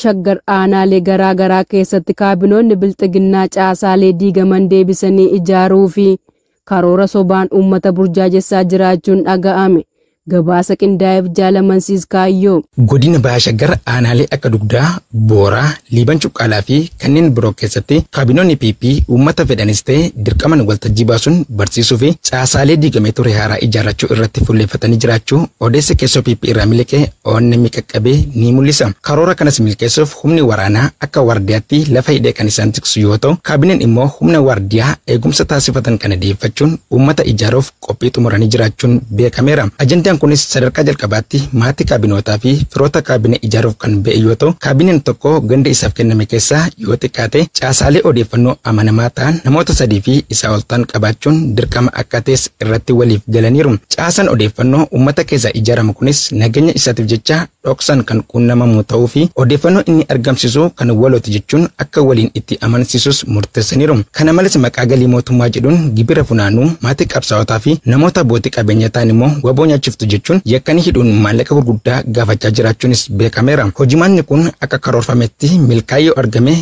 Shaggar aanaalee garaa garaa keessatti kaabinoonni bilxiginnaa caasaalee diigaman deebisanii ijaaruu fi karoora sobaan uummata burjaajessaa jiraachuun dhaga'ame. Gabaasa qindaa'eef jaalamansiis kaayyoo. Godina Bahaa Shaggar aanaalee akka Dugdaa, Booraa, Liiban Cuqqaalaa fi kanneen biroo keessatti kaabinoonni PP uummata fedhanis ta'e dirqaman waltajjii baasuun barsiisuu fi caasaalee diigamee ture haaraa ijaarrachuu irratti fuulleeffatanii jiraachuu odeessa keessoo PP irraa miliqee ONN qaqqabee ni mul'isa. Karoora kanas milkeessuuf humni waraanaa akka waardiyaatti lafa hidhee kan isaan tiksu yoo ta'u, kaabineen immoo humna waardiyaa eegumsa taasifatan kana deeffachuun uummata ijaaruuf qophii xumuranii jiraachuun beekameera. Ajandaan kunis sadarkaa jalqabaatti maatii kaabinootaa fi firoota kaabinee ijaaruuf kan ba'e yoo ta'u, kaabineen tokko ganda isaaf kenname keessaa yoo xiqqaate caasaalee odeeffannoo amanamaa ta'an namoota 3 fi isaa ol ta'an qabaachuun dirqama akka ta'es irratti waliif galaniiru. Caasaan odeeffannoo uummata keessaa ijaaramu kunis nageenya isaatiif jecha dhoksan kan quunnamamu ta'uu fi odeeffannoo inni argamsiisu kan walooti jechuun akka waliin itti amansiisus murteessaniiru. Kana malees maqaa galii mootummaa jedhuun gibira funaanuu maatii qabsaa'otaa fi namoota abbootii qabeenyaa ta'an immoo waboo nyaachiiftu jechuun yakkanii hidhuun maallaqa gurguddaa gaafachaa jiraachuunis beekameera. Hojimaanni kun akka karoorfametti milkaa'uu argame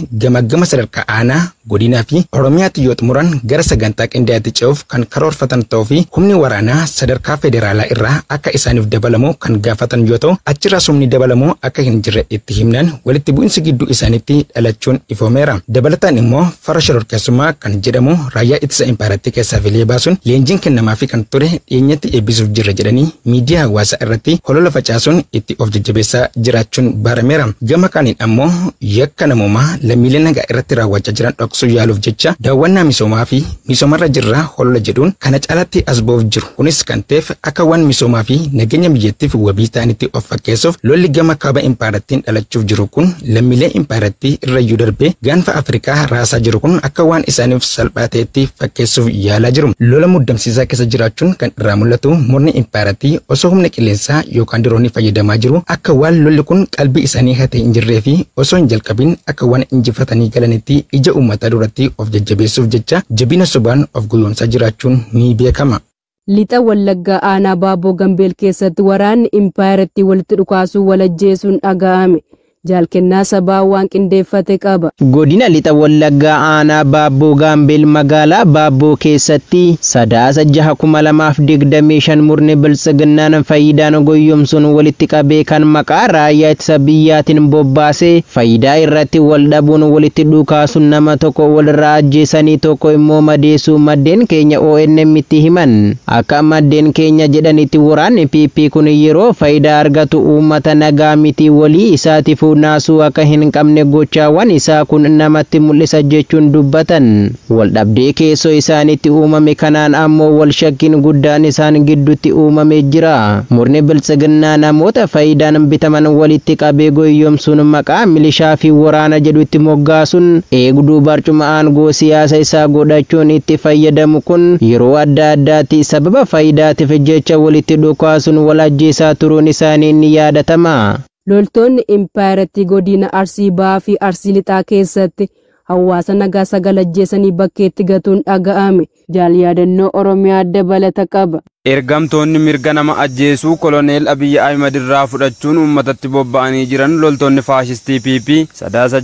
gama sadarkaa aanaa godinaa fi Oromiyaatti yoo xumuran gara sagantaa qindaa'aatti ce'uuf kan karoorfatan ta'uu fi humni waraanaa sadarkaa federaalaa irraa akka isaaniif dabalamu kan gaafatan yoo ta'u, achirraas humni dabalamu akka hin jirre itti himnaan walitti bu'insi gidduu isaaniitti dhalachuun ifoomeera. Dabalataan immoo fara shororkeessummaa kan jedhamu raayyaa ittisa impaaratti keessaa filee baasuun leenjiin kennamaafi kan ture dhiyeenyatti eebbisuuf jirra jedhanii miidiyaa hawaasaa irratti holola facaasuun itti of jajjabeessaa jiraachuun barameera. Gama kaaniin ammoo yakka namoomaa lammiilee nagaa irratti raawwachaa jiran dhoksuu yaaluuf jecha daawwannaa misoomaa fi misoomarra jirraa holola jedhuun kana caalatti as ba'uuf jiru. Kunis kan ta'eef akka waan misoomaa fi nageenya biyyattiif wabii ta'anitti of fakkeessuuf lolli gama kaaba impaarattiin dhalachuuf jiru kun lammiilee impaarattii irrayyuu darbee gaanfa Afrikaa raasaa jiru kun akka waan isaaniif salphaa ta'etti fakkeessuuf yaalaa jiru. Lola muddamsiisaa keessa jiraachuun kan irraa mul'atu murni impaarattii osoo humna qilleensaa yookaan diroonii fayyadamaa jiru akka waan lolli kun qalbii isaanii hatee hin jirree fi osoo hin jalqabin akka waan injifatanii galanitti ija uummataa duratti of jajjabeessuuf jecha jabina sobaan of guyyoomsaa jiraachuun ni beekama. Lixa Wallaggaa aanaa Baaboo Gambeel keessatti waraanni impaaratti walitti dhukaasuu walajjeesuun dhaga'ame. Jaalkennaa sabaa waan qindeeffate qaba. Godina Lixa Wallaggaa aanaa Baabboo Gambeel magaalaa Baabboo keessatti sadaasa 6,2025 murni biltsiginnaan faayidaan goyyomsuun walitti qabee kan maqaa raayyaa ittisa biyyaatiin bobbaasee faayidaa irratti wal dhabuun walitti dhukaasuun nama tokko walirraa ajjeesanii tokko immoo madeessuu maddeen keenya ONN itti himan. Akka maddeen keenya jedhanitti waraanni PP kun yeroo faayidaa argatu uummata nagaa miti walii isaatiif naasuu akka hin qabne gochaawwan isaa kun namatti mul'isa jechuun dubbatan. Wal dhabdee keessoo isaanitti uumame kanaan ammoo wal shakkiin guddaan isaan gidduutti uumamee jira. Murni biltsiginnaa namoota faayidaan bitaman walitti qabee goyyomsuun maqaa milishaa fi waraana jedhutti moggaasuun eegduu barcuma aangoo siyaasa isaa godhachuun itti fayyadamu kun yeroo adda addaatti sababa faayidaatiif jecha walitti dhukaasuun wal ajjeesaa turuun isaanii ni yaadatama. Loltoonni impaaratti godina Arsii Bahaa fi Arsii Lixaa keessatti hawaasa nagaa sagal ajjeesanii bakkeetti gatuun dhaga'ame. Jaal yaadannoo Oromiyaa dabalata qaba. Ergamtoonni mirga nama ajjeesuu koloneel Abiyyi Ahimad irraa fudhachuun uummatatti bobba'anii jiran loltoonni faashistii PP sadaasa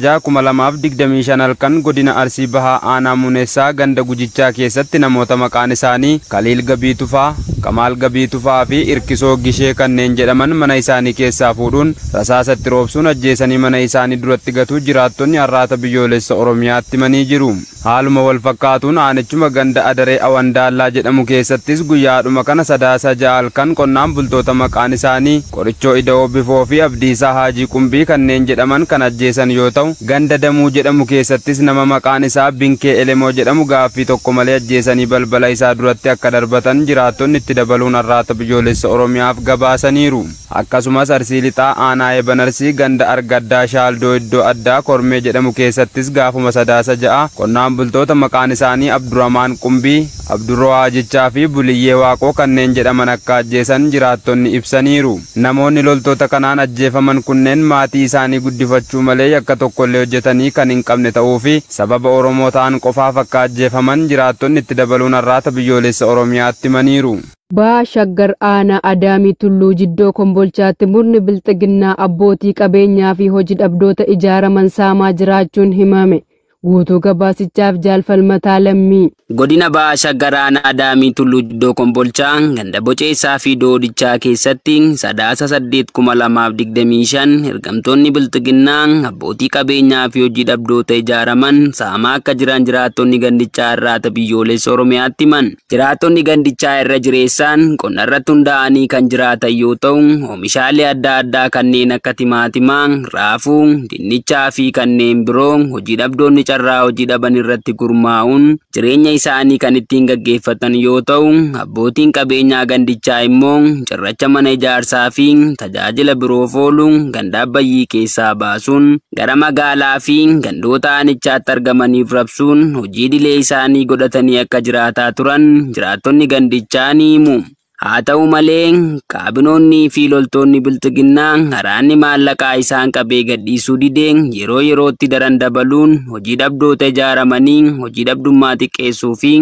6,2025 halkan godina Arsii Bahaa aanaa Muneessaa ganda Gujichaa keessatti namoota maqaan isaanii Kaliil Gabii Tufaa, Kamaal Gabii Tufaa fi Irkisoo Gishee kanneen jedhaman mana isaanii keessaa fuudhuun rasaasatti roobsuun ajjeesanii mana isaanii duratti gatuu jiraattonni har'aata biyyoolessa Oromiyaatti himanii jiru. Haaluma wal fakkaatuun aanichuma ganda Adaree Awandaallaa jedhamu keessattis guyyaadhuma kana sadaasa 6 halkan qonnaan bultoota maqaan isaanii Qorichoo Ida'oo Bifoo fi Abdiisaa Haajii Qumbii kanneen jedhaman kan ajjeesan yoo ta'u, ganda Damuu jedhamu keessattis nama maqaan isaa Binkee Elemoo jedhamu gaaffii tokko malee ajjeesanii balbala isaa duratti akka darbatan jiraattonni itti dabaluun har'aata biyyoolessa Oromiyaaf gabaasaniiru. Akkasumas Arsii Lixaa aanaa Eebanarsii ganda Argaddaa Shaaldoo iddoo addaa Kormee jedhamu keessattis gaafuma sadaasa 6 qonnaan bultoota maqaan isaanii Abdurrahmaan Qumbii, Abdurroo Haajichaa fi Buliyyee Waaqoo kanneen jedhaman akka ajjeesan jiraattonni ibsaniiru. Namoonni loltoota kanaan ajjeefaman kunneen maatii isaanii guddifachuu malee akka tokkollee hojjetanii kan hin qabne ta'uu fi sababa Oromoo ta'an qofaaf akka ajjeefaman jiraattonni itti dabaluun har'aata biyyoolessa Oromiyaatti himaniiru. Shaggar aanaa Adaamii Tulluu Jiddoo Kombolchaatti murni bilxiginnaa abbootii qabeenyaa fi hojii dhabdoota ijaaraman saamaa jiraachuun himame. Guutuu gabaasichaaf Jaalfalmataa Lammii. Godina Shaggar aanaa Adaamii Tulluu Jiddoo Kombolchaa ganda boceessaa fi doodichaa keessatti sadaasa 8/2025 ergamtoonni bilxiginnaa abbootii qabeenyaa fi hojii dhabdoota ijaaraman saamaa akka jiran jiraattonni gandichaa irraa biyyoolessa Oromiyaatti himan. Jiraattonni gandichaa irra jireessaan qonna irratti hundaa'anii kan jiraatan yoo ta'u, oomishaalee adda addaa kanneen akka timaatimaa, raafuu, dinnichaa fi kanneen biroo hojii dhabdoonni carraa hojii dhaban irratti gurmaa'uun jireenya isaanii kan ittiin gaggeeffatan yoo ta'u, abbootiin qabeenyaa gandichaa immoo cirracha mana ijaarsaa fi tajaajila biroof oolu ganda Abbayyii keessaa baasuun gara magaalaa fi gandoota aanichaatti argamaniif rabsuun hojii idilee isaanii godhatanii akka jiraataa turan jiraattonni gandichaa ni himu. Haa ta'u malee kaabinoonni fi loltoonni bilxiginnaa haraanni maallaqaa isaan qabee gadhiisuu didee yeroo yerootti daran dabaluun hojii dhabdoota ijaaramanii hojii dhabdummaa xiqqeessuu fi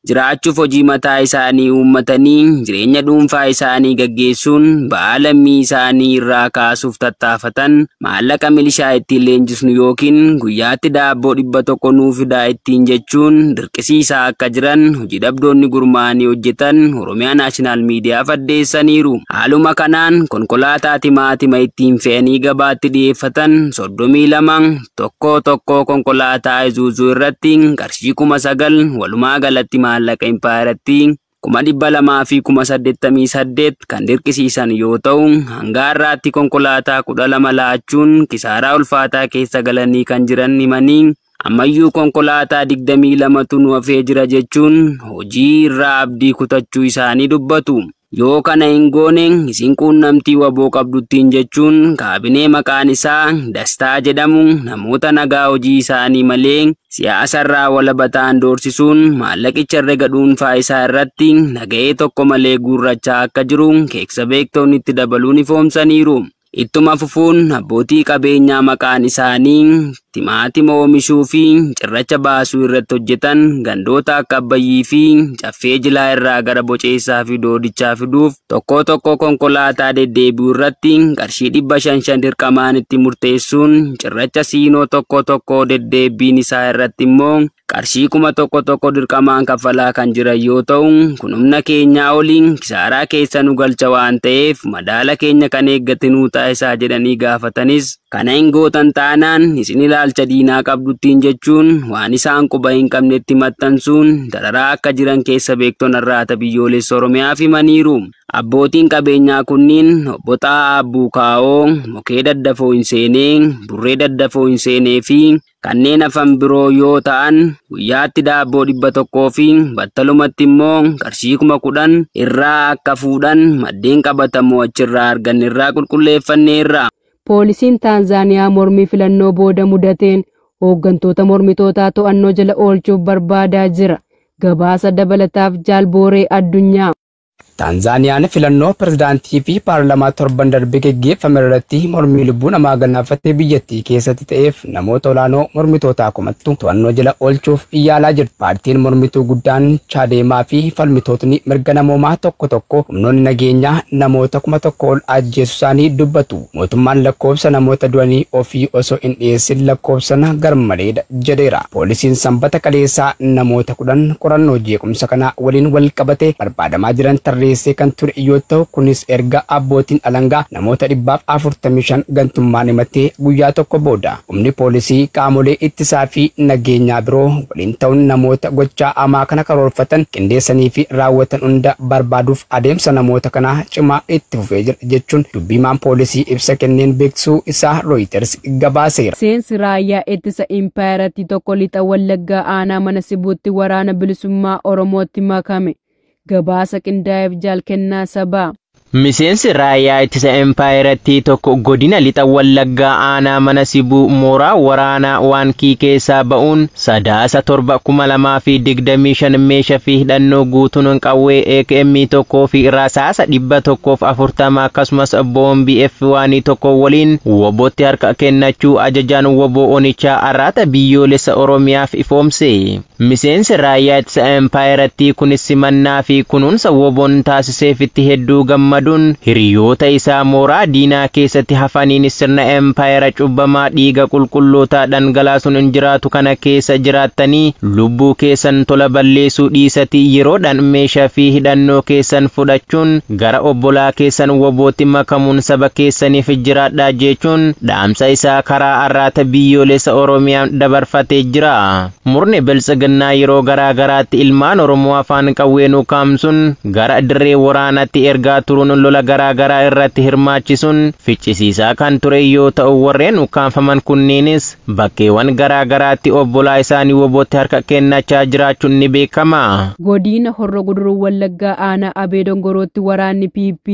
jiraachuuf hojii mataa isaanii uummatanii jireenya dhuunfaa isaanii gaggeessuun ba'aa lammii isaanii irraa kaasuuf tattaafatan maallaqa milishaa ittiin leenjisnu yookiin guyyaatti daabboo 100 nuuf fidaa ittiin jechuun dirqisiisaa akka jiran hojii dhabdoonni gurmaa'anii hojjetan Oromiyaa Naashinaal Miidiyaaf addeessaniiru. Haaluma kanaan konkolaataa timaatima ittiin fe'anii gabaatti dhiyeeffatan 32 tokko konkolaataa Isuuzuu irratti qarshii 9,000 walumaa galatti maallaqa impaayaratti 288 kan dirqisiisan yoo ta'u, hanga har'aatti konkolaataa 12 laachuun kisaaraa ulfaataa keessa galanii kan jiran himanii ammayyuu konkolaataa 22tu nu hafee jira jechuun hojii irraa abdii kutachuu isaanii dubbatu. Yoo kana hin goone isin quunnamtii waboo qabduttiin jechuun kaabinee maqaan isaa Dastaa jedhamu namoota nagaa hojii isaanii malee siyaasa irraa walabataan doorsisuun maallaqicha herrega dhuunfaa isaa irratti nagahee tokko malee guurrachaa akka jiru keeksa beektoonni itti dabaluun ifoomsaniiru. Ittuma fufuun abbootii qabeenyaa maqaan isaanii timaatima oomishuu fi cirracha baasuu irratti hojjetan gandoota akka Abbayyii fi Caffee Jilaa irraa gara boceessaa fi doodichaa fiduuf tokko konkolaataa deddeebi'uu irratti qarshii 500 dirqamaan itti murteessuun cirracha siinoo tokko deddeebiin isaa irratti immoo qarshii 1,000 dirqamaan kaffalaa kan jiran yoo ta'u, kun humna keenyaa oliin kisaaraa keessa nu galcha waan ta'eef madaala keenya kan eeggate nuu taasisaa jedhanii gaafatanis kana hin gootan taanaan isin ilaalcha diinaa qabduttiin jechuun waan isaan quba hin qabnetti maxxansuun dararaa akka jiran keessa beektonni irraa biyyoolessa Oromiyaaf himaniiru. Abbootiin qabeenyaa kunniin obbo Xaa'aa Buukaa'oo, Mokee Daddafoo hin seenee, Burree Daddafoo hin seenee fi kanneen hafan biroo yoo ta'an guyyaatti daabboo 100 fi battalumatti immoo qarshii 10,000 irraa akka fuudhan maddeen qabatamoo achirraa argan irraa qulqulleeffanneerra. Poolisiin Taanzaaniyaa mormii filannoo booda mudateen hooggantoota mormitootaa to'annoo jala oolchuuf barbaadaa jira. Gabaasa dabalataaf Jaalbooree Addunyaa. Taanzaaniyaan filannoo pirezidaantii fi paarlaamaa torban darbe geggeeffame irratti mormii lubbuu namaa galaafatee biyyattii keessatti ta'eef namoota olaanoo mormitootaa kumattu to'annoo jala oolchuuf iyyaalaa jirti. Paartiin mormituu guddaan Chaadeemaa fi falmitootni mirga namoomaa tokko humnoonni nageenyaa namoota 1,000 ol ajjeesuu isaanii dubbatu. Mootummaan lakkoofsa namoota du'anii ofii osoo hin dhiyeessin lakkoofsana garmaleedha jedheera. Poolisiin sanbata kaleessaa namoota 10 qorannoo jeequmsa kanaa waliin wal qabatee barbaadamaa jiran tarreessee kan ture yoo ta'u, kunis erga abbootiin alangaa namoota 445 gantummaan himatee guyyaa tokko booda. Humni poolisii qaamolee ittisaa fi nageenyaa biroo waliin ta'uun namoota gochaa hamaa kana karoorfatan qindeessanii fi raawwatan hunda barbaaduuf adeemsa namoota kanaa cimaa itti fufee jira jechuun dubbimaan poolisii ibsa kenneen beeksisuu isaa Reuters gabaaseera. Seensi raayyaa ittisa impaayaratti tokko lixa Wallaggaa aanaa mana Sibuutti waraana bilisummaa Oromootti makame. Gabaasa qindaa'eef Jaalkennaa Sabaa. Miseensi raayyaa ittisa empaayiratti tokko godina lixa Wallaggaa aanaa mana Sibuu mooraa waraanaa waankii keessaa ba'uun sadaasa 7/2025 meeshaa fi hidhannoo guutuun qawwee AKM tokkoo fi rasaasa 140 akkasumas boombii F1 tokko waliin wobootti harka kennachuu ajajaan woboo onichaa araata biyyoolessa Oromiyaaf ifoomse. Miseensi raayyaa ittisa empaayeratti kunis simannaa fi kunuunsa woboon taasiseef itti hedduu gammaduun hiriyoota isaa mooraa diinaa keessatti hafaniin sirna empaayera cubbamaa dhiiga qulqulloota dhangalaasuun injiraatu kana keessa jiraattanii lubbuu keessan tola balleessuu dhiisanii yeroodhaan meeshaa fi hidhannoo keessan fudhachuun gara obbolaa keessan wobootti makamuun saba keessaniif jiraadhaa jechuun dhaamsa isaa karaa arraata biyyoolessa Oromiyaa dabarfatee jira. Murni biltsiginnaa yeroo garaa garaatti ilmaan Oromoo afaan qawween ukkaamsuun gara dirree waraanaatti ergaa turuun lola garaa garaa irratti hirmaachisuun ficcisiisaa kan ture yoo ta'u warreen ukkaanfaman kunneenis bakkeewwan garaa garaatti obbolaa isaanii wobootti harka kennachaa jiraachuun ni beekama. Godina Horroo Guduruu Wallaggaa aanaa Abee Dongorootti waraanni PP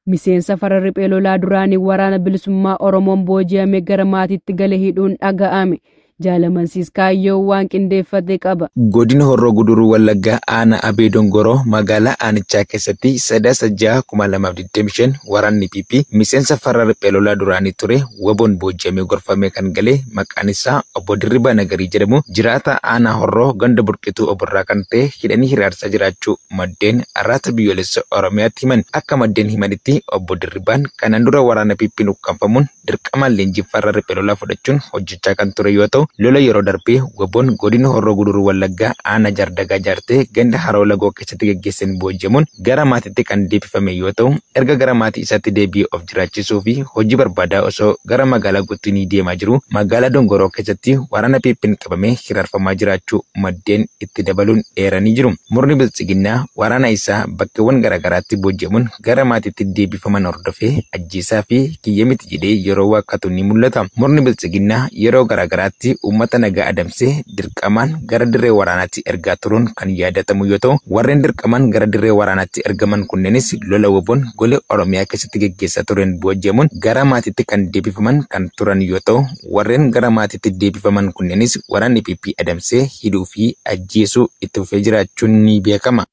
miseensa farra riphee lolaa duraanii waraana bilisummaa Oromoon booji'ame gara maatiitti gale hidhuun dhaga'ame. Jaalamansiis kaayyoo waan qindeeffate qaba. Godina Horroo Guduruu Wallaggaa aanaa Abee Dongoroo magaalaa aanichaa keessatti sadaasa jaha 2025 waraanni PP miseensa farra riphee lolaa duraanii ture woboon booji'amee gorfamee kan gale maqaan isaa obbo Dirribaa Nagarii jedhamu jiraata aanaa Horroo ganda burqituu oborraa kan ta'e hidhanii hiraarsaa jiraachuu maddeen arraata biyyoolessa Oromiyaatti himan. Akka maddeen himanitti obbo Dirribaan kanaan dura waraana PP ukkaanfamuun dirqamaan leenjii farra riphee lolaa fudhachuun hojjechaa kan ture yoo ta'u lola yeroo darbee woboon godina Horroo Guduruu Wallaggaa aanaa Jaardagaa jaartee ganda Haroo Lagoo keessatti gaggeessan booji'amuun gara maatiitti kan deebifame yoo ta'u erga gara maatii isaatti deebi'ee of jiraachisuu fi hojii barbaadaa osoo gara magaalaa Guutinii deemaa jiru magaalaa Dongoroo keessatti waraana PP'n qabamee hiraarfamaa jiraachuu maddeen itti dabaluun eeranii jiru. Murni biltsiginnaa waraana isaa bakkeewwan garaa garaatti booji'amuun gara maatiitti deebifaman hordofee ajjeesaa fi kiyya miti jedhee yeroo waakkatu ni mul'ata. Murni biltsiginnaa yeroo garaa garaatti ummata nagaa adamsee dirqamaan gara dirree waraanaatti ergaa turuun kan yaadatamu yoo ta'u warreen dirqamaan gara dirree waraanaatti ergaman kunneenis lola woboon golee Oromiyaa keessatti gaggeessaa turan booji'amuun gara maatiitti kan deebifaman kan turan yoo ta'u warreen gara maatiitti deebifaman kunneenis waraanni PP adamsee hidhuu fi ajjeesuu itti fufee jiraachuun ni beekama.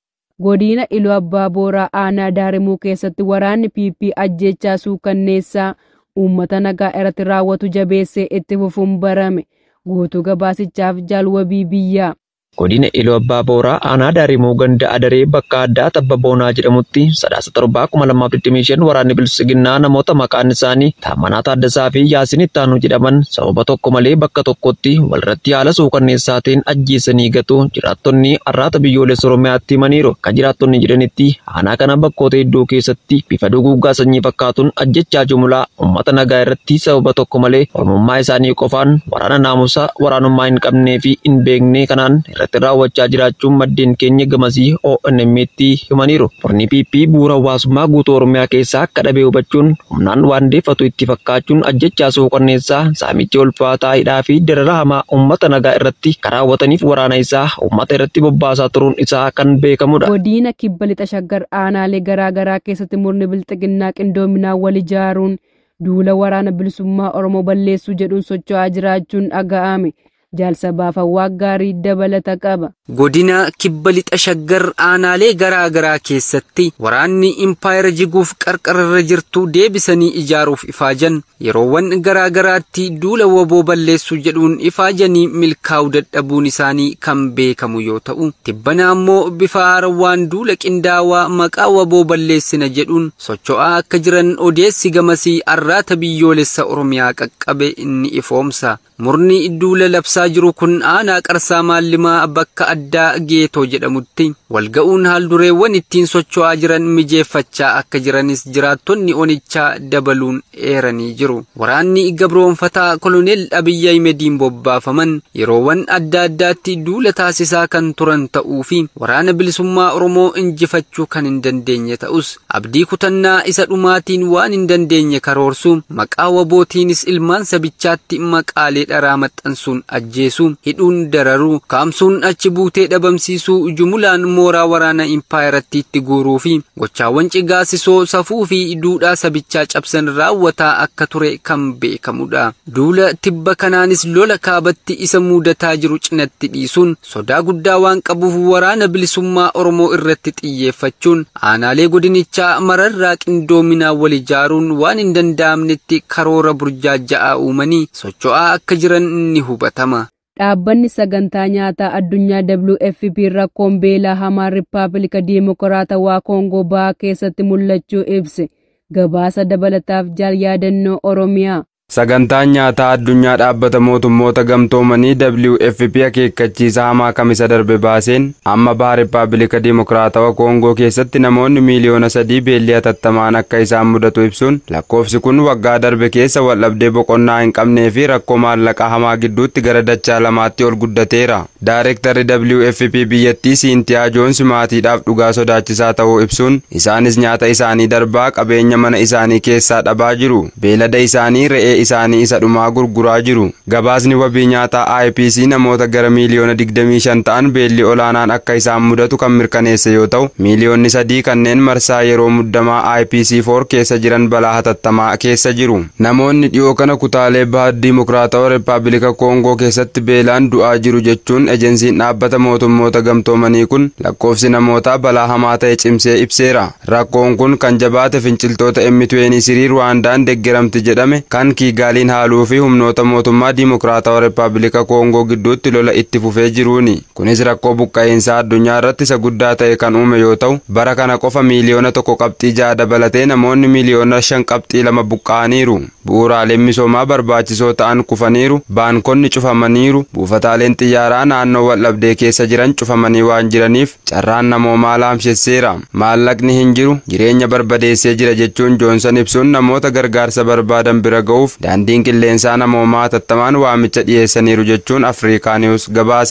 Godina Iluu Abbaa Booraa aanaa Daarimuu keessatti waraanni PP ajjechaa suukanneessaa uummata nagaa irratti raawwatu jabeessee itti fufuun barame. Guutuu gabaasichaaf Jaalwabii Biyyaa. Godina Iluu Abbaa Booraa aanaa Daarimuu ganda Adaree bakka addaa Tabba Boonaa jedhamutti sadaasa torbaa 2025 waraanni biltsiginnaa namoota maqaan isaanii Taammanaa Taaddasaa fi Yaasiin Ittaanuu jedhaman sababa tokko malee bakka tokkotti walirratti haala suukanneessaatiin ajjeesanii gatu jiraattonni arraata biyyoolessa Oromiyaatti himaniiru. Kan jiraattonni jedhanitti aanaa kana bakkoota hedduu keessatti bifa duguuggaa sanyii fakkaatuun ajjechaa jumlaa uummata nagaa irratti sababa tokko malee oromummaa isaanii qofaan waraana naamusa waraanummaa hin qabnee fi hin beekne kanaan irratti raawwachaa jiraachuun maddeen keenya gamasii ONM'tti himaniiru. Murni PP bu'uura hawaasummaa guutuu Oromiyaa keessaa akka dhabee hubachuun humnaan waan deeffatu itti fakkaachuun ajjechaa suukanneessaa saamicha ulfaataa hidhaa fi darara hamaa uummata nagaa irratti karaawwataniif waraana isaa uummata irratti bobbaasaa turuun isaa kan beekamudha. Godina Kibba Lixa Shaggar aanaalee garaa garaa keessatti murni biltsiginnaa qindoominaan wal ijaaruun duula waraana bilisummaa Oromoo balleessuu jedhuun socho'aa jiraachuun dhaga'ame. Jaalsabaaf hawwaa gaarii dabalata qaba. Godina Kibba Lixa Shaggar aanaalee garaa garaa keessatti waraanni impaayera jiguuf qarqararra jirtu deebisanii ijaaruuf ifaajan yeroowwan garaa garaatti duula woboo balleessuu jedhuun ifaajanii milkaa'uu dadhabuun isaanii kan beekamu yoo ta'u tibbana ammoo bifa haarawaan duula qindaawaa maqaa woboo balleessina jedhuun socho'aa akka jiran odeessi gamasii arraata biyyoolessa Oromiyaa qaqqabe inni ifoomsa. Murni duula labsaa jiru kun aanaa Qarsaa Maallimaa bakka addaa Geetoo jedhamutti walga'uun haaldureewwan ittiin socho'aa jiran mijeeffachaa akka jiranis jiraattonni onichaa dabaluun eeranii jiru. Waraanni gabroonfataa Koloneel Abiyyi Ahimediin bobbaafaman yeroowwan adda addaatti duula taasisaa kan turan ta'uu fi waraana bilisummaa Oromoo injifachuu kan hin dandeenye ta'us abdii kutannaa isa dhumaatiin waan hin dandeenye karoorsu maqaa wabootiinis ilmaan sabichaatti maqaalee dharaa maxxansuun ajjeesuu hidhuun dararuu kaamsuun achi buutee dhabamsiisuu jumulaan mooraa waraana impaayeratti itti guuruu fi gochaawwan cigaasisoo safuu fi duudhaa sabichaa cabsan raawwataa akka ture kan beekamudha. Duula tibba kanaanis lola kaabatti isa mudataa jiru cinatti dhiisuun sodaa guddaa waan qabuuf waraana bilisummaa Oromoo irratti xiyyeeffachuun aanaalee godinichaa mararraa qindoominaa wal ijaaruun waan hin danda'amnetti karoora burjaaja'aa uumanii socho'aa akka jiran ni hubatama. Dhaabbanni sagantaa nyaataa addunyaa WFP rakkoon beelaa hamaa Rippaabilika Dimokiraatawaa Koongoo Bahaa keessatti mul'achuu ibse. Gabaasa dabalataaf jaal yaadannoo Oromiyaa. Sagantaan nyaataa addunyaa dhaabbata mootummoota gamtoomanii WFP akeekkachiisa hamaa kamisa darbe baaseen amma baha Rippaabilika Dimokiraatawaa Koongoo keessatti namoonni miliyoona 3 beelli hatattamaan akka isaan mudatu ibsuun lakkoofsi kun waggaa darbe keessa waldhabdee boqonnaa hin qabnee fi rakkoo maallaqaa hamaa gidduutti gara dachaa lamaatti ol guddateera. Daayirektarri WFP biyyattii Siintiyaa Joons maatiidhaaf dhugaa sodaachisaa ta'uu ibsuun isaanis nyaata isaanii darbaa qabeenya mana isaanii keessaa dhabaa jiru. Beelada isaanii re'ee isaanii isa dhumaa gurguraa jiru. Gabaasni wabii nyaataa IPC namoota gara miliyoona 25 ta'an beelli olaanaan akka isaan mudatu kan mirkaneesse yoo ta'u, miliyoonni 3 kanneen marsaa yeroo muddamaa IPC4 keessa jiran balaa hatattamaa keessa jiru. Namoonni dhiyoo kana kutaalee baha Dimokiraatawaa Rippaabilika Koongoo keessatti beelaan du'aa jiru jechuun ejensiin dhaabbata mootummoota gamtoomanii kun lakkoofsi namootaa balaa hamaa ta'e cimsee ibseera. Rakkoon kun kan jabaate finciltoota M23 Ruwaandaan deeggaramti jedhame kan Kigaaliin haaluu fi humnoota mootummaa Dimokiraatawaa Rippaabilika Koongoo gidduutti lola itti fufee jiruuni. Kunis rakkoo buqqa'insaa addunyaa irratti isa guddaa ta'e kan uume yoo ta'u, bara kana qofa miliyoona 1.6 dabalatee namoonni miliyoona 5.2 buqqa'aniiru. Bu'uuraaleen misoomaa barbaachisoo ta'an kufaniiru, baankonni cufamaniiru, buufataaleen xiyyaaraa naannoo waldhabdee keessa jiran cufamanii waan jiraniif carraan namoomaa laamsheesseera. Maallaqni hin jiru, jireenya barbadeessee jira jechuun Joonsan ibsuun namoota gargaarsa barbaadan bira ga'uuf daandiin qilleensaa namoomaa hatattamaan waamicha dhiyeessaniiru jechuun Afrikaa Niwus gabaase.